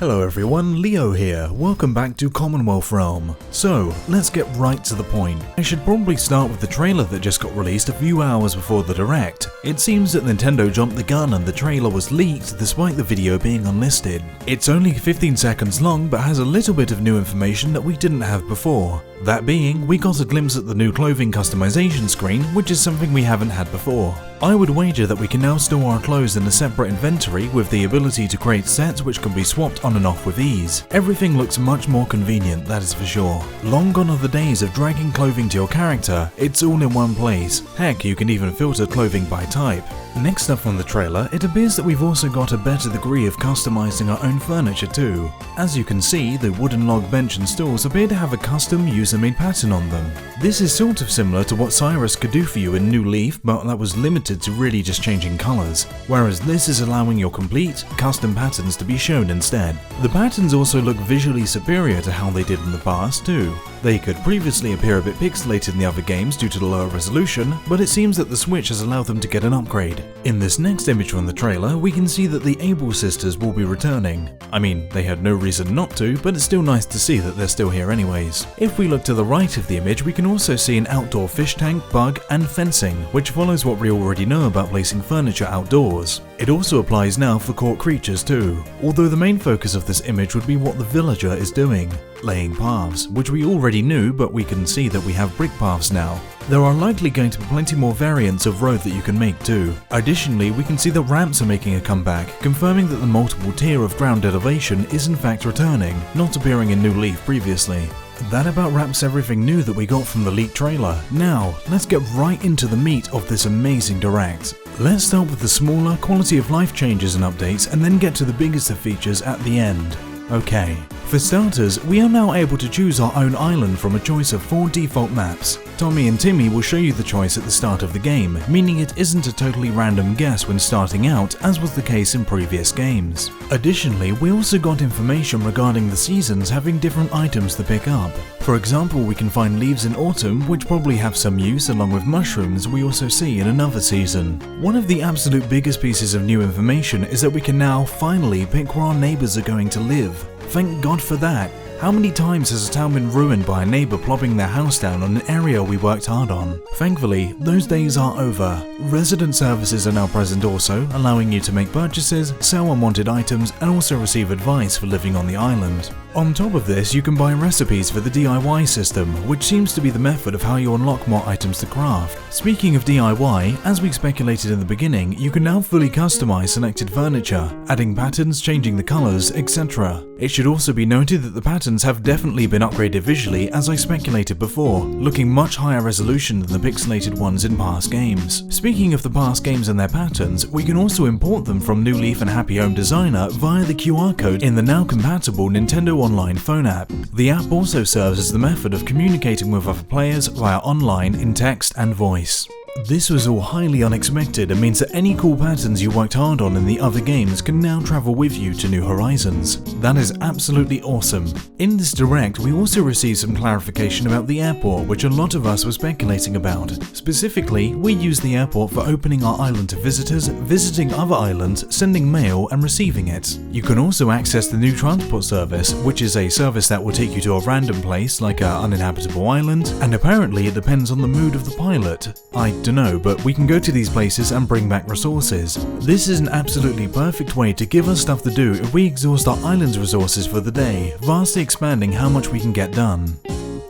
Hello everyone, Leo here, welcome back to Commonwealth Realm. So, let's get right to the point. I should probably start with the trailer that just got released a few hours before the Direct. It seems that Nintendo jumped the gun and the trailer was leaked despite the video being unlisted. It's only 15 seconds long but has a little bit of new information that we didn't have before. That being, we got a glimpse at the new clothing customization screen, which is something we haven't had before. I would wager that we can now store our clothes in a separate inventory with the ability to create sets which can be swapped on and off with ease. Everything looks much more convenient, that is for sure. Long gone are the days of dragging clothing to your character, it's all in one place. Heck, you can even filter clothing by type. Next up on the trailer, it appears that we've also got a better degree of customizing our own furniture too. As you can see, the wooden log bench and stools appear to have a custom user-made pattern on them. This is sort of similar to what Cyrus could do for you in New Leaf, but that was limited to really just changing colours, whereas this is allowing your complete, custom patterns to be shown instead. The patterns also look visually superior to how they did in the past too. They could previously appear a bit pixelated in the other games due to the lower resolution, but it seems that the Switch has allowed them to get an upgrade. In this next image from the trailer, we can see that the Able sisters will be returning. I mean, they had no reason not to, but it's still nice to see that they're still here anyways. If we look to the right of the image, we can also see an outdoor fish tank, bug, and fencing, which follows what we already know about placing furniture outdoors. It also applies now for caught creatures too, although the main focus of this image would be what the villager is doing. Laying paths, which we already knew, but we can see that we have brick paths now. There are likely going to be plenty more variants of road that you can make too. Additionally, we can see that ramps are making a comeback, confirming that the multiple tier of ground elevation is in fact returning, not appearing in New Leaf previously. That about wraps everything new that we got from the leaked trailer. Now, let's get right into the meat of this amazing Direct. Let's start with the smaller quality of life changes and updates, and then get to the biggest of features at the end. Okay. For starters, we are now able to choose our own island from a choice of 4 default maps. Tommy and Timmy will show you the choice at the start of the game, meaning it isn't a totally random guess when starting out, as was the case in previous games. Additionally, we also got information regarding the seasons having different items to pick up. For example, we can find leaves in autumn, which probably have some use, along with mushrooms we also see in another season. One of the absolute biggest pieces of new information is that we can now finally pick where our neighbours are going to live. Thank God for that. How many times has a town been ruined by a neighbour plopping their house down on an area we worked hard on? Thankfully, those days are over. Resident services are now present also, allowing you to make purchases, sell unwanted items, and also receive advice for living on the island. On top of this, you can buy recipes for the DIY system, which seems to be the method of how you unlock more items to craft. Speaking of DIY, as we speculated in the beginning, you can now fully customize selected furniture, adding patterns, changing the colors, etc. It should also be noted that the patterns have definitely been upgraded visually, as I speculated before, looking much higher resolution than the pixelated ones in past games. Speaking of the past games and their patterns, we can also import them from New Leaf and Happy Home Designer via the QR code in the now compatible Nintendo Online phone app. The app also serves as the method of communicating with other players via online in text and voice. This was all highly unexpected and means that any cool patterns you worked hard on in the other games can now travel with you to new horizons. That is absolutely awesome. In this Direct, we also received some clarification about the airport, which a lot of us were speculating about. Specifically, we use the airport for opening our island to visitors, visiting other islands, sending mail, and receiving it. You can also access the new transport service, which is a service that will take you to a random place like an uninhabitable island, and apparently it depends on the mood of the pilot. I don't know, but we can go to these places and bring back resources. This is an absolutely perfect way to give us stuff to do if we exhaust our island's resources for the day, vastly expanding how much we can get done.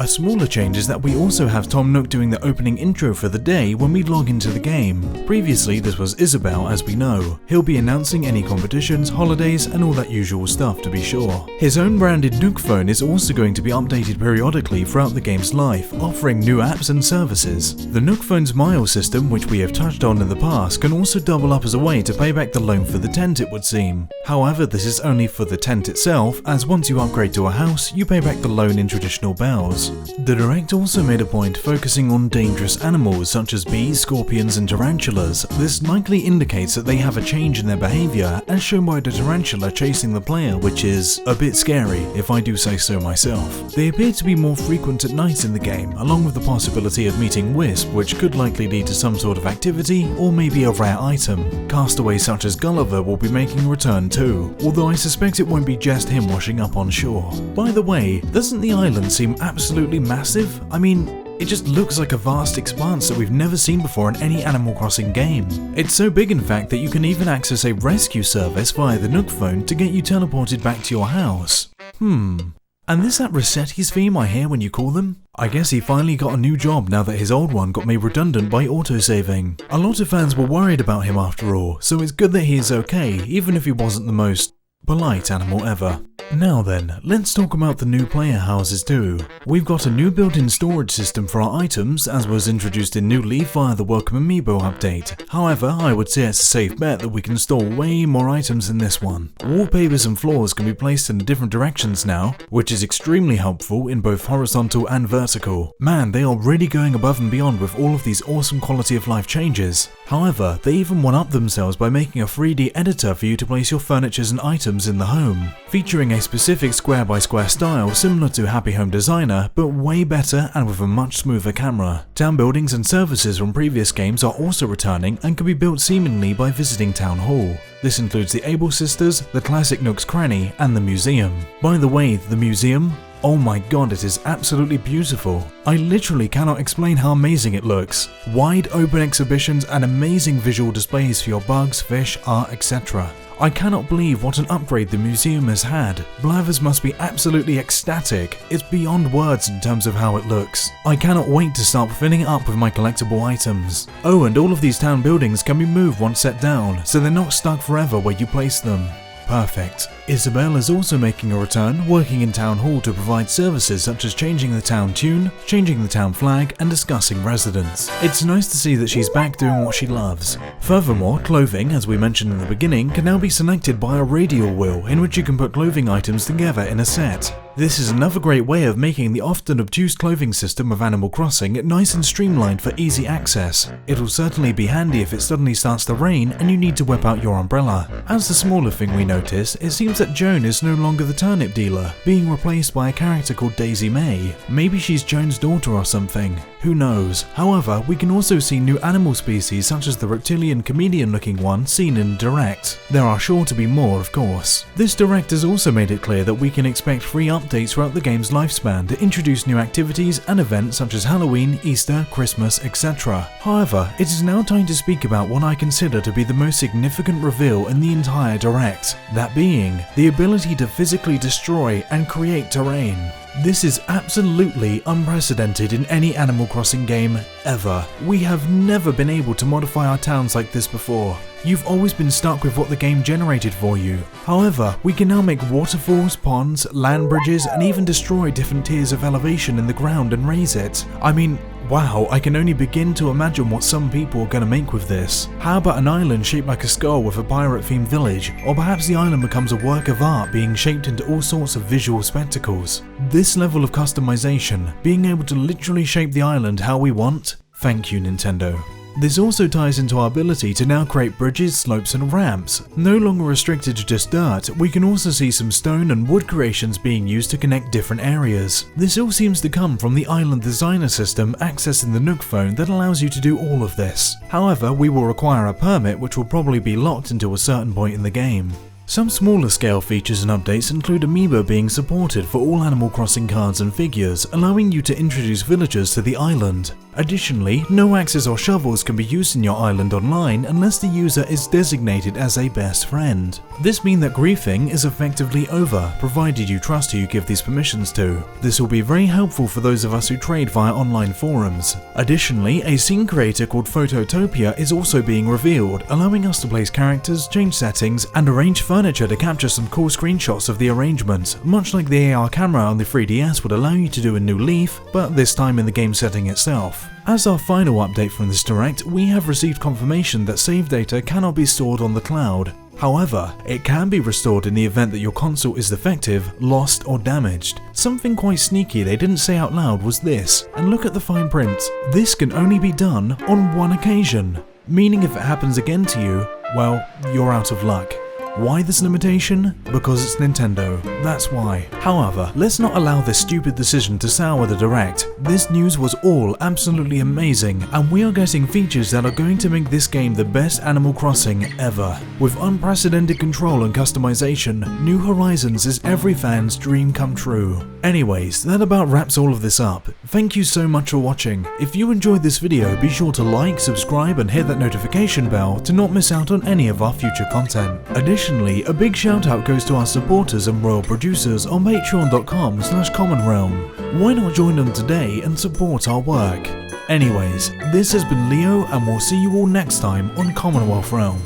A smaller change is that we also have Tom Nook doing the opening intro for the day when we log into the game. Previously this was Isabelle, as we know. He'll be announcing any competitions, holidays, and all that usual stuff to be sure. His own branded Nook phone is also going to be updated periodically throughout the game's life, offering new apps and services. The Nook phone's Mile system, which we have touched on in the past, can also double up as a way to pay back the loan for the tent, it would seem. However, this is only for the tent itself, as once you upgrade to a house, you pay back the loan in traditional bells. The Direct also made a point focusing on dangerous animals such as bees, scorpions and tarantulas. This likely indicates that they have a change in their behaviour, as shown by the tarantula chasing the player, which is a bit scary if I do say so myself. They appear to be more frequent at night in the game, along with the possibility of meeting Wisp, which could likely lead to some sort of activity or maybe a rare item. Castaways such as Gulliver will be making a return too, although I suspect it won't be just him washing up on shore. By the way, doesn't the island seem absolutely massive? I mean, it just looks like a vast expanse that we've never seen before in any Animal Crossing game. It's so big in fact that you can even access a rescue service via the Nook phone to get you teleported back to your house. And is that Rossetti's theme I hear when you call them? I guess he finally got a new job now that his old one got made redundant by autosaving. A lot of fans were worried about him after all, so it's good that he is okay, even if he wasn't the most polite animal ever. Now then, let's talk about the new player houses too. We've got a new built-in storage system for our items, as was introduced in New Leaf via the Welcome Amiibo update. However, I would say it's a safe bet that we can store way more items in this one. Wallpapers and floors can be placed in different directions now, which is extremely helpful in both horizontal and vertical. Man, they are really going above and beyond with all of these awesome quality of life changes. However, they even one-up themselves by making a 3D editor for you to place your furnitures and items in the home, featuring a specific square-by-square style similar to Happy Home Designer, but way better and with a much smoother camera. Town buildings and services from previous games are also returning and can be built seamlessly by visiting Town Hall. This includes the Able Sisters, the classic Nook's Cranny, and the museum. By the way, the museum? Oh my god, it is absolutely beautiful. I literally cannot explain how amazing it looks. Wide open exhibitions and amazing visual displays for your bugs, fish, art, etc. I cannot believe what an upgrade the museum has had. Blathers must be absolutely ecstatic. It's beyond words in terms of how it looks. I cannot wait to start filling it up with my collectible items. Oh, and all of these town buildings can be moved once set down, so they're not stuck forever where you place them. Perfect. Isabelle is also making a return, working in Town Hall to provide services such as changing the town tune, changing the town flag, and discussing residents. It's nice to see that she's back doing what she loves. Furthermore, clothing, as we mentioned in the beginning, can now be selected by a radial wheel in which you can put clothing items together in a set. This is another great way of making the often obtuse clothing system of Animal Crossing nice and streamlined for easy access. It'll certainly be handy if it suddenly starts to rain and you need to whip out your umbrella. As the smaller thing we notice, it seems that Joan is no longer the turnip dealer, being replaced by a character called Daisy May. Maybe she's Joan's daughter or something. Who knows? However, we can also see new animal species such as the reptilian chameleon looking one seen in Direct. There are sure to be more, of course. This Direct has also made it clear that we can expect free updates throughout the game's lifespan to introduce new activities and events such as Halloween, Easter, Christmas, etc. However, it is now time to speak about what I consider to be the most significant reveal in the entire Direct, that being the ability to physically destroy and create terrain. This is absolutely unprecedented in any Animal Crossing game ever. We have never been able to modify our towns like this before. You've always been stuck with what the game generated for you. However, we can now make waterfalls, ponds, land bridges, and even destroy different tiers of elevation in the ground and raise it. I mean, wow, I can only begin to imagine what some people are going to make with this. How about an island shaped like a skull with a pirate-themed village? Or perhaps the island becomes a work of art being shaped into all sorts of visual spectacles. This level of customization, being able to literally shape the island how we want? Thank you, Nintendo. This also ties into our ability to now create bridges, slopes and ramps. No longer restricted to just dirt, we can also see some stone and wood creations being used to connect different areas. This all seems to come from the island designer system accessing the Nook phone that allows you to do all of this. However, we will require a permit which will probably be locked until a certain point in the game. Some smaller scale features and updates include Amiibo being supported for all Animal Crossing cards and figures, allowing you to introduce villagers to the island. Additionally, no axes or shovels can be used in your island online unless the user is designated as a best friend. This means that griefing is effectively over, provided you trust who you give these permissions to. This will be very helpful for those of us who trade via online forums. Additionally, a scene creator called Phototopia is also being revealed, allowing us to place characters, change settings, and arrange furniture to capture some cool screenshots of the arrangement, much like the AR camera on the 3DS would allow you to do in New Leaf, but this time in the game setting itself. As our final update from this Direct, we have received confirmation that save data cannot be stored on the cloud. However, it can be restored in the event that your console is defective, lost, or damaged. Something quite sneaky they didn't say out loud was this, and look at the fine print. This can only be done on one occasion, meaning if it happens again to you, well, you're out of luck. Why this limitation? Because it's Nintendo, that's why. However, let's not allow this stupid decision to sour the Direct. This news was all absolutely amazing, and we are getting features that are going to make this game the best Animal Crossing ever. With unprecedented control and customization, New Horizons is every fan's dream come true. Anyways, that about wraps all of this up. Thank you so much for watching. If you enjoyed this video, be sure to like, subscribe, and hit that notification bell to not miss out on any of our future content. Additionally, a big shout out goes to our supporters and royal producers on patreon.com/commonrealm. Why not join them today and support our work? Anyways, this has been Leo, and we'll see you all next time on Commonwealth Realm.